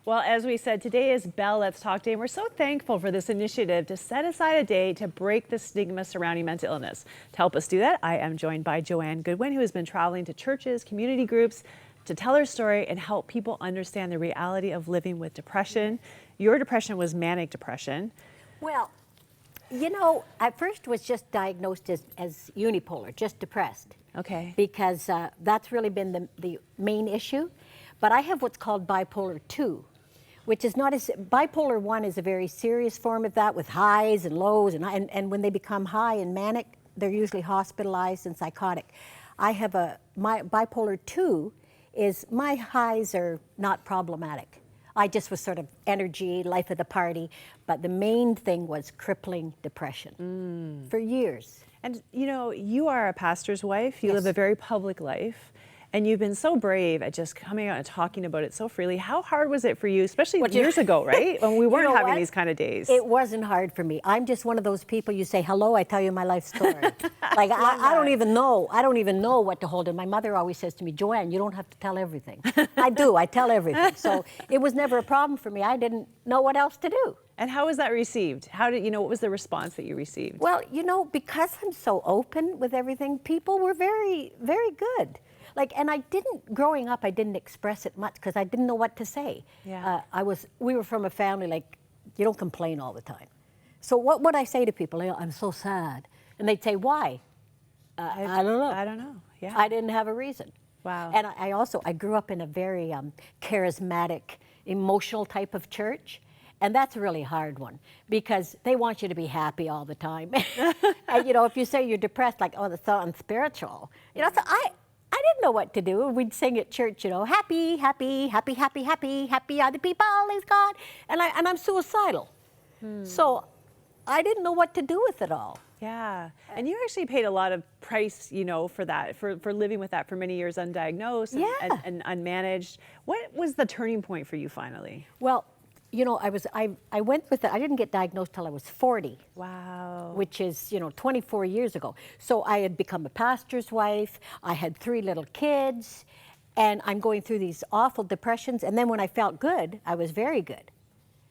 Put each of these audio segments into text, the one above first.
Well, as we said, today is Bell Let's Talk Day, and we're so thankful for this initiative to set aside a day to break the stigma surrounding mental illness. To help us do that, I am joined by Joanne Goodwin, who has been traveling to churches, community groups, to tell her story and help people understand the reality of living with depression. Your depression was manic depression. Well, at first was just diagnosed as unipolar, just depressed. Okay. Because that's really been the main issue. But I have what's called bipolar 2, which is not as, bipolar 1 is a very serious form of that with highs and lows. And when they become high and manic, they're usually hospitalized and psychotic. I have my bipolar 2 is my highs are not problematic. I just was sort of energy, life of the party, but the main thing was crippling depression for years. And you are a pastor's wife. You Yes. live a very public life. And you've been so brave at just coming out and talking about it so freely. How hard was it for you, especially years ago, right? When we weren't having these kind of days. It wasn't hard for me. I'm just one of those people, you say, hello, I tell you my life story. Like, I don't even know what to hold in. My mother always says to me, Joanne, you don't have to tell everything. I do, I tell everything. So it was never a problem for me. I didn't know what else to do. And how was that received? What was the response that you received? Well, because I'm so open with everything, people were very, very good. Growing up, I didn't express it much because I didn't know what to say. Yeah. We were from a family, you don't complain all the time. So what would I say to people? I'm so sad. And they'd say, why? I don't know. I don't know, yeah. I didn't have a reason. Wow. And I grew up in a very charismatic, emotional type of church. And that's a really hard one because they want you to be happy all the time. And, if you say you're depressed, that's so unspiritual. So I didn't know what to do. We'd sing at church, happy, happy, happy, happy, happy, happy are the people, is God. And I'm suicidal. So I didn't know what to do with it all. Yeah. And you actually paid a lot of price, for that, for living with that for many years undiagnosed and unmanaged. What was the turning point for you finally? Well, I went with it. I didn't get diagnosed till I was 40. Wow. Which is, 24 years ago. So I had become a pastor's wife. I had 3 little kids. And I'm going through these awful depressions. And then when I felt good, I was very good.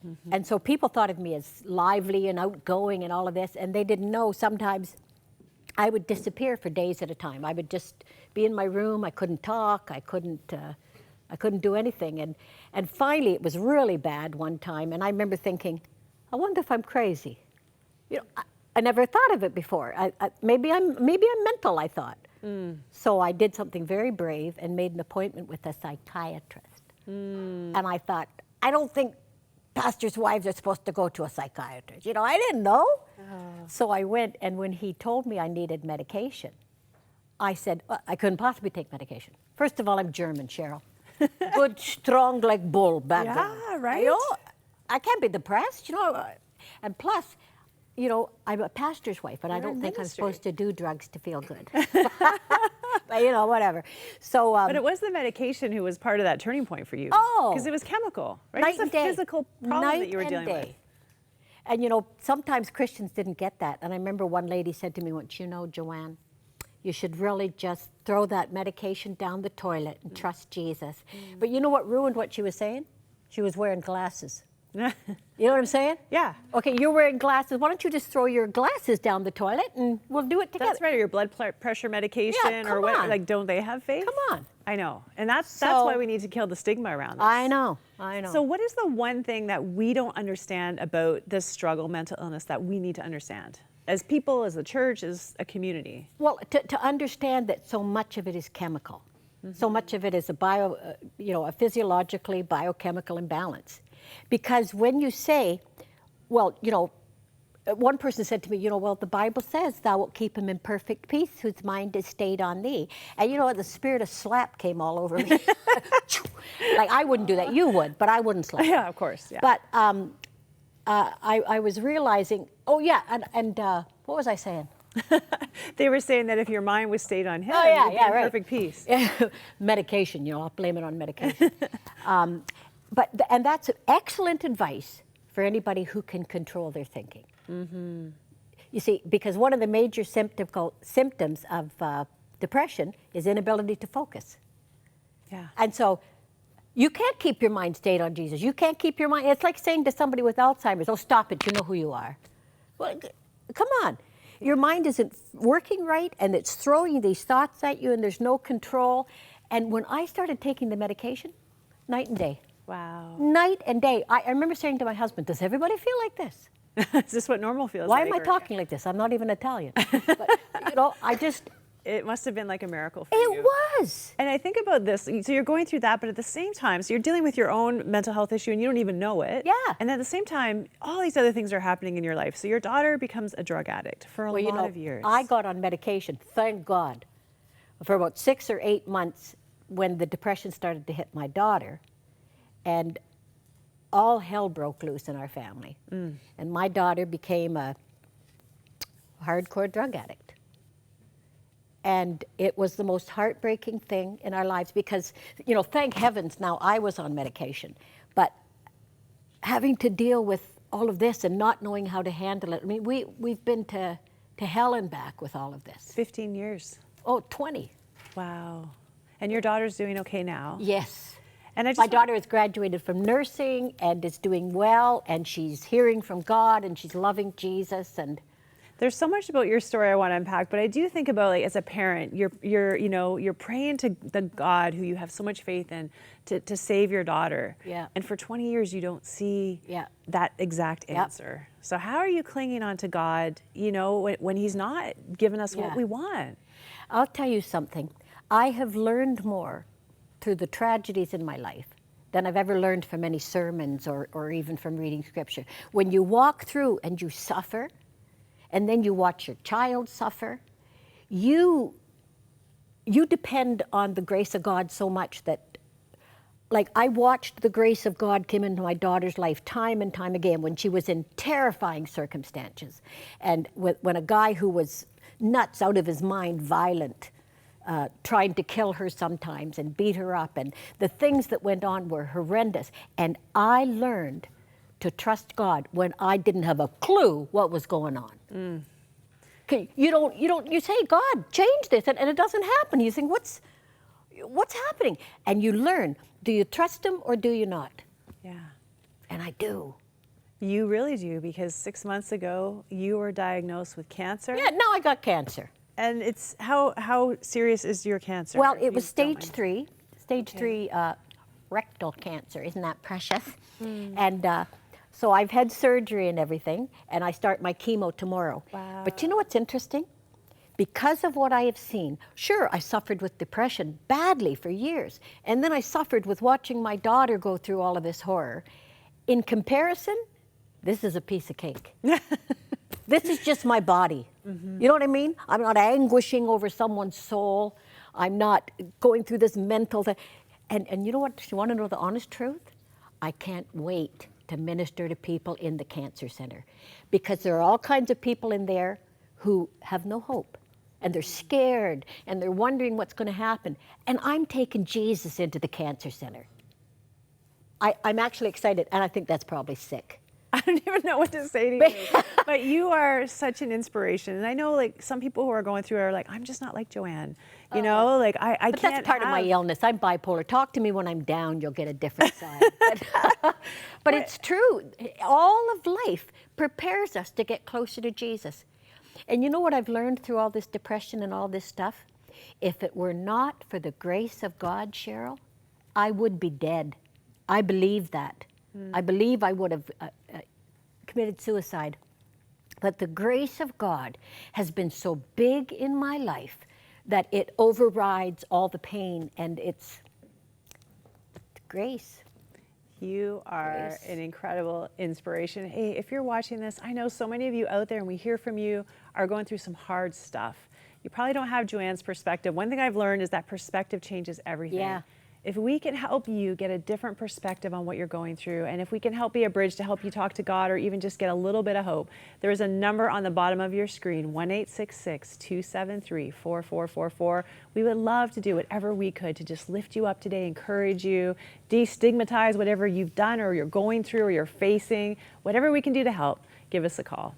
Mm-hmm. And so people thought of me as lively and outgoing and all of this. And they didn't know sometimes I would disappear for days at a time. I would just be in my room. I couldn't talk. I couldn't do anything. And finally, it was really bad one time. And I remember thinking, I wonder if I'm crazy. I never thought of it before. Maybe I'm mental, I thought. So I did something very brave and made an appointment with a psychiatrist. And I thought, I don't think pastors' wives are supposed to go to a psychiatrist. I didn't know. Oh. So I went, and when he told me I needed medication, I said, I couldn't possibly take medication. First of all, I'm German, Cheryl. Good, strong like bull back then. Yeah, right. I can't be depressed, And plus, I'm a pastor's wife, and I don't think I'm supposed to do drugs to feel good. But, whatever. So, but it was the medication who was part of that turning point for you. Oh. Because it was chemical, right? Night It's a and day. physical problem that you were dealing with. And, sometimes Christians didn't get that. And I remember one lady said to me once, Joanne, you should really just throw that medication down the toilet and trust Jesus. But you know what ruined what she was saying? She was wearing glasses. You know what I'm saying? Yeah. Okay, you're wearing glasses. Why don't you just throw your glasses down the toilet and we'll do it together? That's right, or your blood pressure medication, or what? On. Don't they have faith? Come on. I know, and that's why we need to kill the stigma around this. I know. So what is the one thing that we don't understand about this struggle, mental illness, that we need to understand? As people, as a church, as a community? Well, to understand that so much of it is chemical. Mm-hmm. So much of it is a physiologically biochemical imbalance. Because when you say, one person said to me, the Bible says thou wilt keep him in perfect peace whose mind is stayed on thee. And the spirit of slap came all over me. I wouldn't do that. You would, but I wouldn't slap. Yeah, of course. Yeah. But I was realizing, and what was I saying? They were saying that if your mind was stayed on him, you'd be in perfect peace. Medication, I'll blame it on medication. And that's excellent advice for anybody who can control their thinking. Mm-hmm. You see, because one of the major symptoms of depression is inability to focus. Yeah. And so You can't keep your mind stayed on Jesus. You can't keep your mind. It's like saying to somebody with Alzheimer's, oh, stop it, you know who you are. Well, come on. Your mind isn't working right, and it's throwing these thoughts at you, and there's no control. And when I started taking the medication, night and day. Wow. Night and day. I remember saying to my husband, does everybody feel like this? Is this what normal feels Why like? am I talking like this? I'm not even Italian. But, you know, It must have been like a miracle for it you. was. And I think about this, so you're going through that, but at the same time, so you're dealing with your own mental health issue and you don't even know it. Yeah. And at the same time, all these other things are happening in your life. So your daughter becomes a drug addict for a lot of years. I got on medication, thank God, for about 6 or 8 months when the depression started to hit my daughter. And all hell broke loose in our family. And my daughter became a hardcore drug addict. And it was the most heartbreaking thing in our lives because, you know, thank heavens now I was on medication. But having to deal with all of this and not knowing how to handle it. I mean, we've been to hell and back with all of this. 15 years. Oh, 20. Wow. And your daughter's doing okay now. Yes. And I just My daughter has graduated from nursing and is doing well, and she's hearing from God, and she's loving Jesus. And there's so much about your story I want to unpack, but I do think about, like, as a parent, you're praying to the God who you have so much faith in to save your daughter. Yeah. And for 20 years you don't see Yeah. that exact answer. So how are you clinging on to God, you know, when he's not giving us what we want? I'll tell you something. I have learned more through the tragedies in my life than I've ever learned from any sermons or even from reading scripture. When you walk through and you suffer, and then you watch your child suffer, you depend on the grace of God so much that, like, I watched the grace of God come into my daughter's life time and time again when she was in terrifying circumstances. And when a guy who was nuts, out of his mind, violent, tried to kill her sometimes and beat her up, and the things that went on were horrendous. And I learned to trust God when I didn't have a clue what was going on. Okay, you say, God, change this, and it doesn't happen. You think, what's happening? And you learn, do you trust him or do you not? Yeah. And I do. You really do, because 6 months ago you were diagnosed with cancer. Yeah, now I got cancer. And it's how serious is your cancer? Well, if it you was don't stage mind? 3, stage 3 rectal cancer. Isn't that precious? And so I've had surgery and everything, and I start my chemo tomorrow. Wow. But you know what's interesting? Because of what I have seen, sure, I suffered with depression badly for years, and then I suffered with watching my daughter go through all of this horror. In comparison, this is a piece of cake. This is just my body. You know what I mean? I'm not anguishing over someone's soul. I'm not going through this mental thing. And you know what? You want to know the honest truth? I can't wait to minister to people in the cancer center, because there are all kinds of people in there who have no hope, and they're scared, and they're wondering what's going to happen. And I'm taking Jesus into the cancer center. I'm actually excited, and I think that's probably sick. I don't even know what to say to you. But you are such an inspiration. And I know, like, some people who are going through are like, I'm just not like Joanne. You know, like, I But can't that's part of my illness. I'm bipolar. Talk to me when I'm down, you'll get a different side. But it's true. All of life prepares us to get closer to Jesus. And you know what I've learned through all this depression and all this stuff? If it were not for the grace of God, Cheryl, I would be dead. I believe that. I believe I would have committed suicide. But the grace of God has been so big in my life that it overrides all the pain, and it's grace. You are an incredible inspiration. Hey, if you're watching this, I know so many of you out there, and we hear from you, are going through some hard stuff. You probably don't have Joanne's perspective. One thing I've learned is that perspective changes everything. Yeah. If we can help you get a different perspective on what you're going through, and if we can help be a bridge to help you talk to God or even just get a little bit of hope, there is a number on the bottom of your screen, 1-866-273-4444. We would love to do whatever we could to just lift you up today, encourage you, destigmatize whatever you've done or you're going through or you're facing. Whatever we can do to help, give us a call.